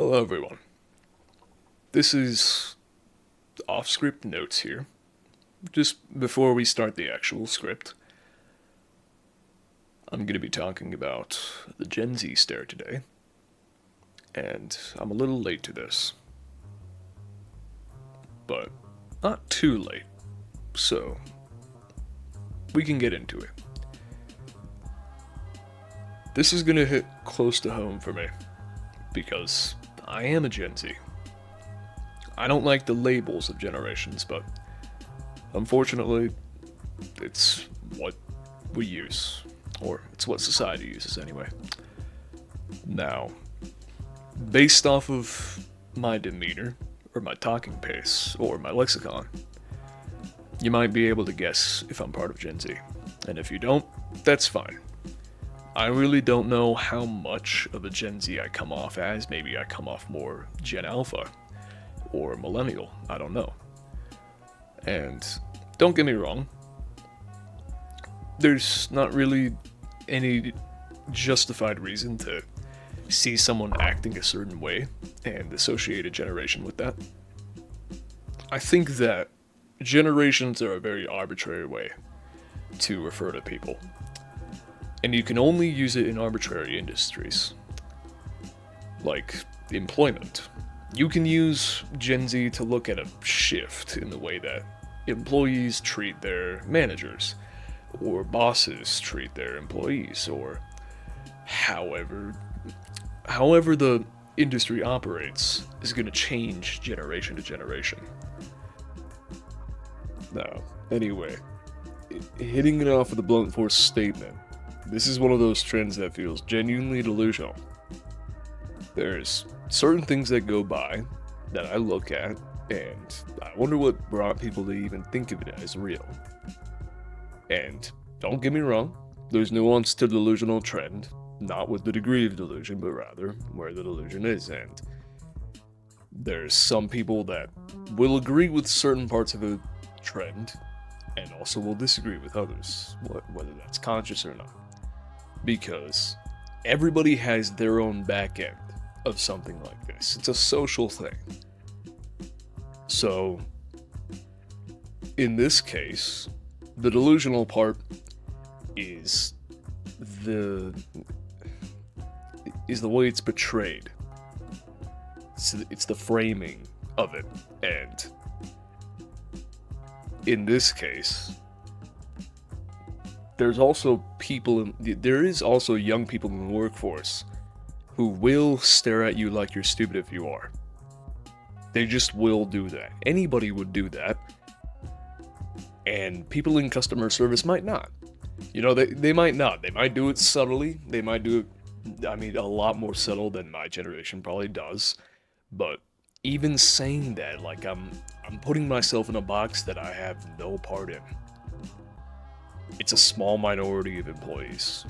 Hello, everyone. This is off script notes here. Just before we start the actual script, I'm going to be talking about the Gen Z stare today, and I'm a little late to this, but not too late, so we can get into it. This is going to hit close to home for me, because I am a Gen Z. I don't like the labels of generations, but unfortunately, it's what we use, or it's what society uses anyway. Now, based off of my demeanor, or my talking pace, or my lexicon, you might be able to guess if I'm part of Gen Z. And if you don't, that's fine. I really don't know how much of a Gen Z I come off as. Maybe I come off more Gen Alpha or Millennial. I don't know. And don't get me wrong, there's not really any justified reason to see someone acting a certain way and associate a generation with that. I think that generations are a very arbitrary way to refer to people, and you can only use it in arbitrary industries, like employment. You can use Gen Z to look at a shift in the way that employees treat their managers, or bosses treat their employees, or however the industry operates is going to change generation to generation. Now, anyway, hitting it off with a blunt force statement, this is one of those trends that feels genuinely delusional. There's certain things that go by that I look at, and I wonder what brought people to even think of it as real. And don't get me wrong, there's nuance to the delusional trend, not with the degree of delusion, but rather where the delusion is. And there's some people that will agree with certain parts of a trend, and also will disagree with others, whether that's conscious or not. Because everybody has their own back end of something like this. It's a social thing. So, in this case, the delusional part is the way it's portrayed. It's the framing of it, and in this case, there is also young people in the workforce who will stare at you like you're stupid if you are. They just will do that. Anybody would do that. And people in customer service might not. They might not. They might do it subtly. They might do it, a lot more subtle than my generation probably does. But even saying that, like I'm putting myself in a box that I have no part in. It's a small minority of employees.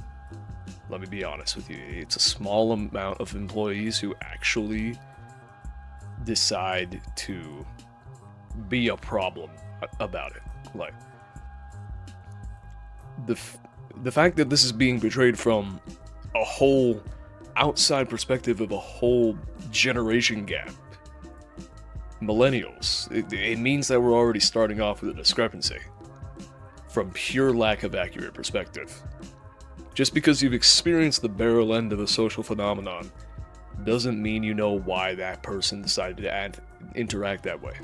Let me be honest with you. It's a small amount of employees who actually decide to be a problem about it. Like, the fact that this is being portrayed from a whole outside perspective of a whole generation gap, millennials, it means that we're already starting off with a discrepancy from pure lack of accurate perspective. Just because you've experienced the barrel end of a social phenomenon doesn't mean you know why that person decided to interact that way.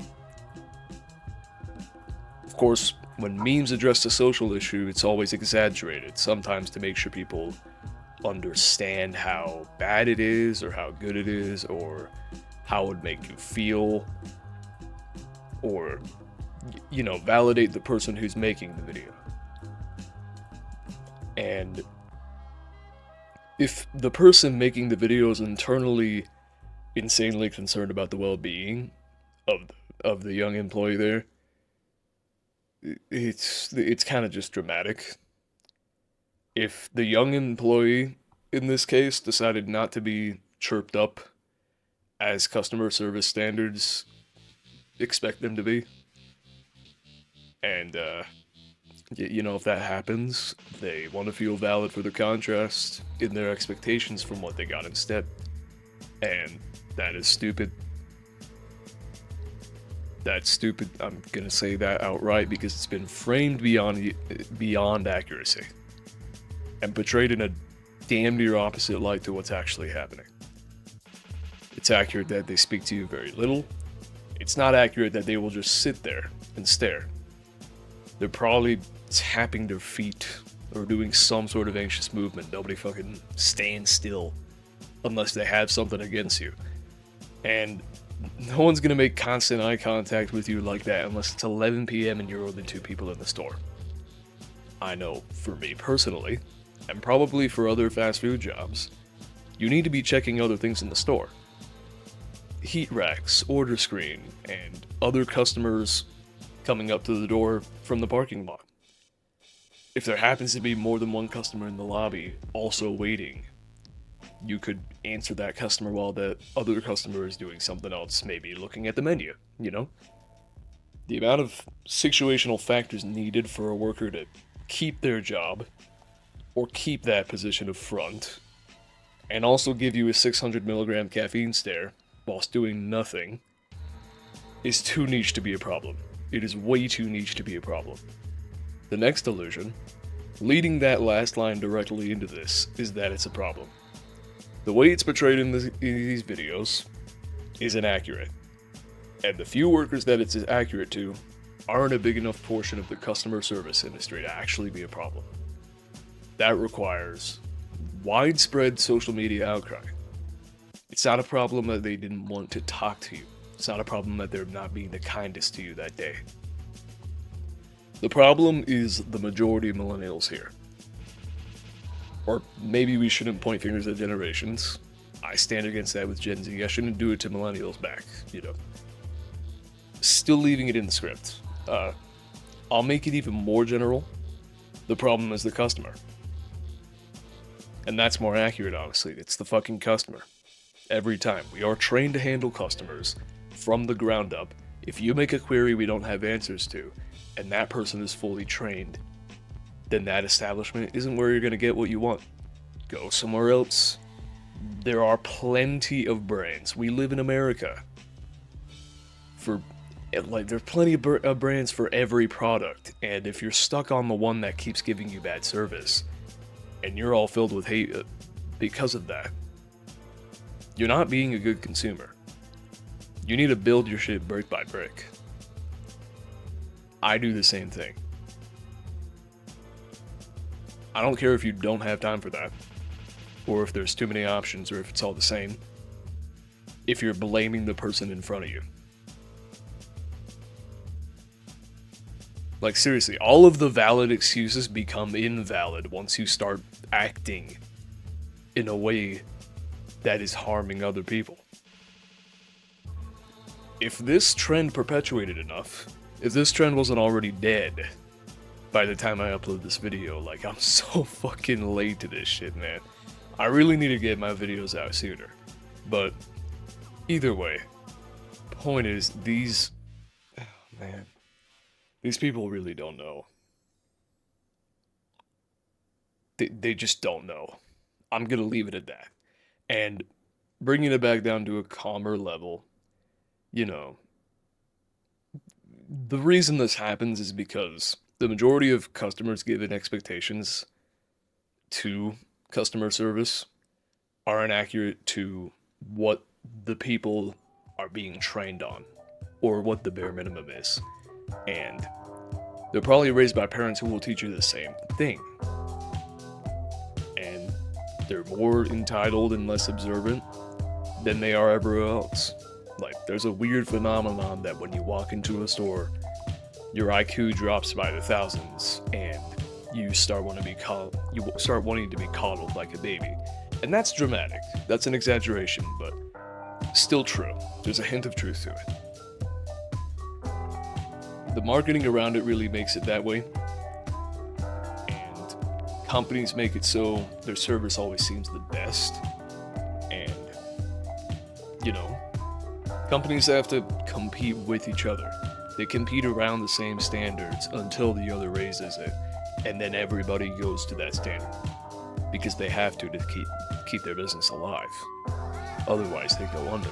Of course, when memes address a social issue, it's always exaggerated, sometimes to make sure people understand how bad it is, or how good it is, or how it would make you feel, or, validate the person who's making the video. And if the person making the video is internally insanely concerned about the well-being of the young employee there, it's kind of just dramatic. If the young employee in this case decided not to be chirped up as customer service standards expect them to be, and if that happens, they want to feel valid for the contrast in their expectations from what they got instead. And That is stupid. That's stupid. I'm gonna say that outright because it's been framed beyond accuracy and portrayed in a damn near opposite light to what's actually happening. It's accurate that they speak to you very little. It's not accurate that they will just sit there and stare. They're probably tapping their feet or doing some sort of anxious movement. Nobody fucking stands still unless they have something against you. And no one's gonna make constant eye contact with you like that unless it's 11 p.m. and you're only 2 people in the store. I know, for me personally, and probably for other fast food jobs, you need to be checking other things in the store. Heat racks, order screen, and other customers coming up to the door from the parking lot. If there happens to be more than one customer in the lobby also waiting, you could answer that customer while the other customer is doing something else, maybe looking at the menu, you know? The amount of situational factors needed for a worker to keep their job, or keep that position of front, and also give you a 600 milligram caffeine stare whilst doing nothing, is too niche to be a problem. It is way too niche to be a problem. The next illusion, leading that last line directly into this, is that it's a problem. The way it's portrayed in these videos is inaccurate, and the few workers that it's accurate to aren't a big enough portion of the customer service industry to actually be a problem. That requires widespread social media outcry. It's not a problem that they didn't want to talk to you. It's not a problem that they're not being the kindest to you that day. The problem is the majority of millennials here. Or maybe we shouldn't point fingers at generations. I stand against that with Gen Z. I shouldn't do it to millennials back, you know. Still leaving it in the script. I'll make it even more general. The problem is the customer. And that's more accurate, honestly. It's the fucking customer. Every time. We are trained to handle customers from the ground up. If you make a query we don't have answers to, and that person is fully trained, then that establishment isn't where you're going to get what you want. Go somewhere else. There are plenty of brands. We live in America. There's plenty of brands for every product, and if you're stuck on the one that keeps giving you bad service, and you're all filled with hate because of that, you're not being a good consumer. You need to build your shit brick by brick. I do the same thing. I don't care if you don't have time for that, or if there's too many options, or if it's all the same, if you're blaming the person in front of you. Like, seriously, all of the valid excuses become invalid once you start acting in a way that is harming other people. If this trend perpetuated enough, if this trend wasn't already dead by the time I upload this video, like, I'm so fucking late to this shit, man. I really need to get my videos out sooner. But either way, point is, these people really don't know. They just don't know. I'm gonna leave it at that. And bringing it back down to a calmer level, you know, the reason this happens is because the majority of customers given expectations to customer service are inaccurate to what the people are being trained on, or what the bare minimum is. And they're probably raised by parents who will teach you the same thing. And they're more entitled and less observant than they are everywhere else. Like, there's a weird phenomenon that when you walk into a store, your IQ drops by the thousands, and you start wanting to be coddled like a baby. And that's dramatic. That's an exaggeration, but still true. There's a hint of truth to it. The marketing around it really makes it that way. And companies make it so their service always seems the best. And, you know, companies have to compete with each other. They compete around the same standards until the other raises it, and then everybody goes to that standard because they have to keep their business alive. otherwise they go under.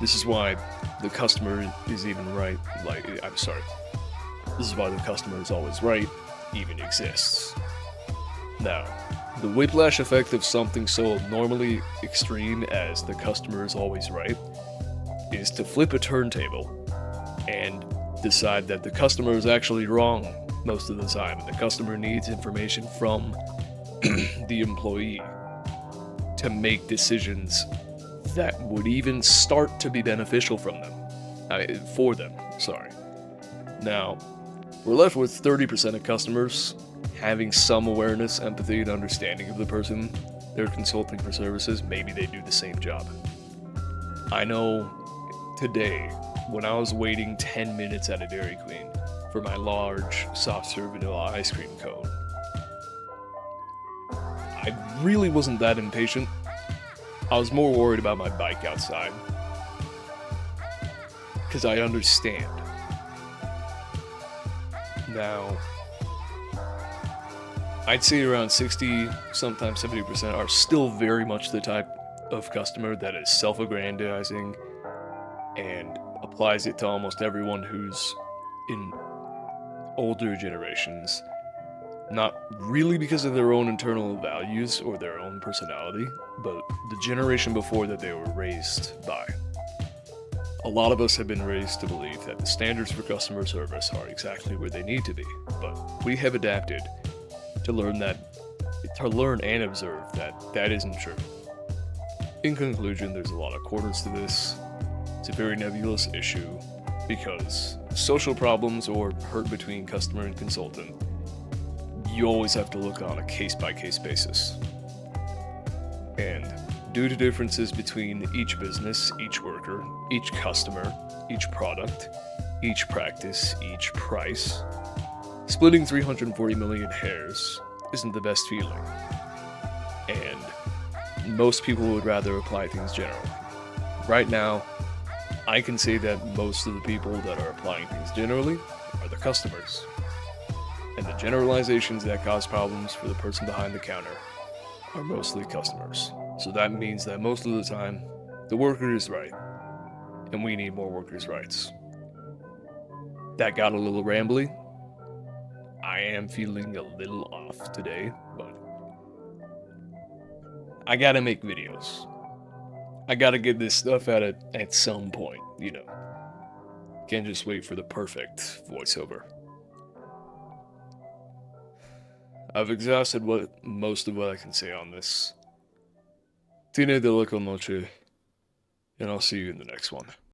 This is why the customer is even right, this is why the customer is always right even exists. Now, the whiplash effect of something so normally extreme as the customer is always right is to flip a turntable and decide that the customer is actually wrong most of the time, and the customer needs information from the employee to make decisions that would even start to be beneficial for them. Sorry. Now, we're left with 30% of customers having some awareness, empathy, and understanding of the person they're consulting for services. Maybe they do the same job. I know today, when I was waiting 10 minutes at a Dairy Queen for my large soft serve vanilla ice cream cone, I really wasn't that impatient. I was more worried about my bike outside. Because I understand. Now, I'd say around 60, sometimes 70% are still very much the type of customer that is self-aggrandizing and applies it to almost everyone who's in older generations. Not really because of their own internal values or their own personality, but the generation before that they were raised by. A lot of us have been raised to believe that the standards for customer service are exactly where they need to be, but we have adapted to learn and observe that that isn't true. In conclusion, there's a lot of corners to this. It's a very nebulous issue because social problems or hurt between customer and consultant, you always have to look on a case-by-case basis. And due to differences between each business, each worker, each customer, each product, each practice, each price, splitting 340 million hairs isn't the best feeling. And most people would rather apply things generally. Right now, I can say that most of the people that are applying things generally are the customers. And the generalizations that cause problems for the person behind the counter are mostly customers. So that means that most of the time, the worker is right, and we need more workers' rights. That got a little rambly. I am feeling a little off today, but I gotta make videos. I gotta get this stuff out at some point, you know. Can't just wait for the perfect voiceover. I've exhausted most of what I can say on this. Tiene de la noche, and I'll see you in the next one.